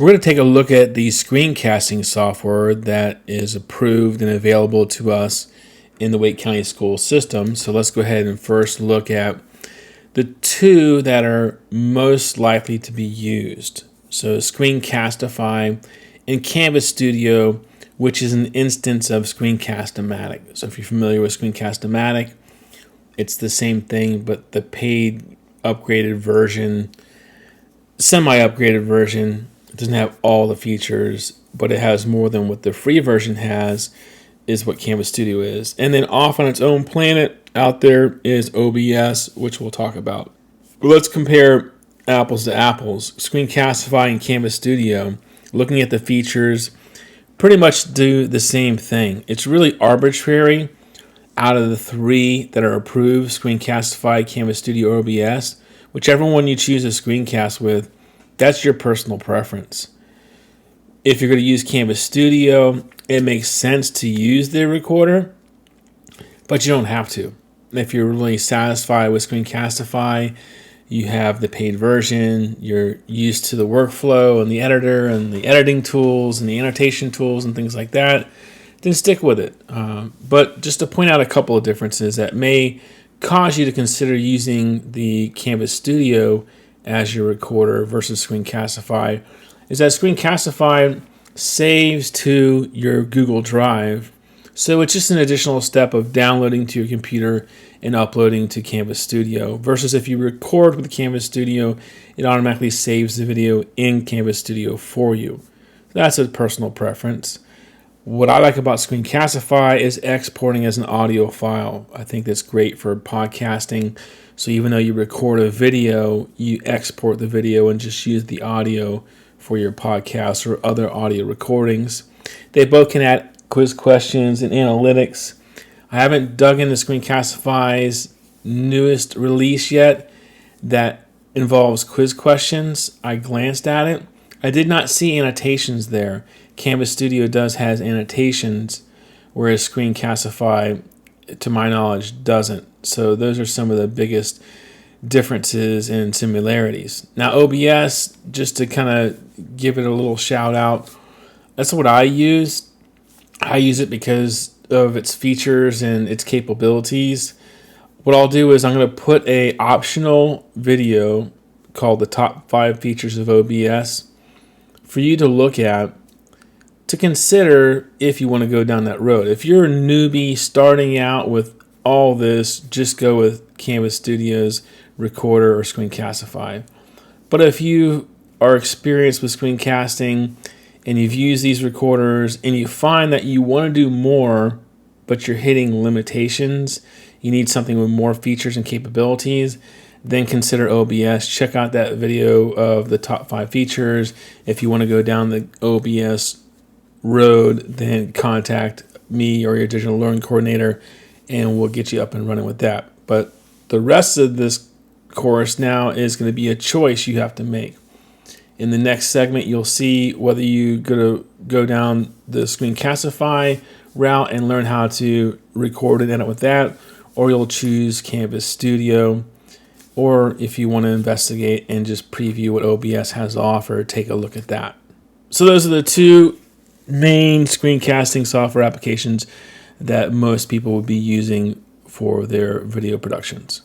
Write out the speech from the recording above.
We're going to take a look at the screencasting software that is approved and available to us in the Wake County school system. So let's go ahead and first look at the two that are most likely to be used. So Screencastify and Canvas Studio, which is an instance of Screencast-O-Matic. So if you're familiar with Screencast-O-Matic, it's the same thing, but the paid upgraded version, semi-upgraded version, it doesn't have all the features, but it has more than what the free version has, is what Canvas Studio is. And then off on its own planet out there is OBS, which we'll talk about. But let's compare apples to apples. Screencastify and Canvas Studio, looking at the features, pretty much do the same thing. It's really arbitrary. Out of the three that are approved, Screencastify, Canvas Studio, OBS, whichever one you choose to screencast with, that's your personal preference. If you're going to use Canvas Studio, it makes sense to use the recorder, but you don't have to. If you're really satisfied with Screencastify, you have the paid version, you're used to the workflow and the editor and the editing tools and the annotation tools and things like that, then stick with it. But just to point out a couple of differences that may cause you to consider using the Canvas Studio as your recorder versus Screencastify, is that Screencastify saves to your Google Drive. So it's just an additional step of downloading to your computer and uploading to Canvas Studio, versus if you record with Canvas Studio, it automatically saves the video in Canvas Studio for you. That's a personal preference. What I like about Screencastify is exporting as an audio file. I think that's great for podcasting. So even though you record a video, you export the video and just use the audio for your podcast or other audio recordings. They both can add quiz questions and analytics. I haven't dug into Screencastify's newest release yet that involves quiz questions. I glanced at it. I did not see annotations there. Canvas Studio has annotations, whereas Screencastify, to my knowledge, doesn't. So those are some of the biggest differences and similarities. Now OBS, just to kind of give it a little shout out, that's what I use. I use it because of its features and its capabilities. What I'll do is I'm going to put a optional video called the top 5 features of OBS for you to look at, to consider if you want to go down that road. If you're a newbie starting out with all this, just go with Canvas Studio's recorder or Screencastify. But if you are experienced with screencasting and you've used these recorders and you find that you want to do more, but you're hitting limitations, you need something with more features and capabilities, then consider OBS. Check out that video of the top 5 features. If you want to go down the OBS road, then contact me or your digital learning coordinator and we'll get you up and running with that. But the rest of this course now is going to be a choice you have to make. In the next segment, you'll see whether you're going to go down the Screencastify route and learn how to record and edit with that, or you'll choose Canvas Studio, or if you want to investigate and just preview what OBS has to offer, take a look at that. So those are the two main screencasting software applications that most people will be using for their video productions.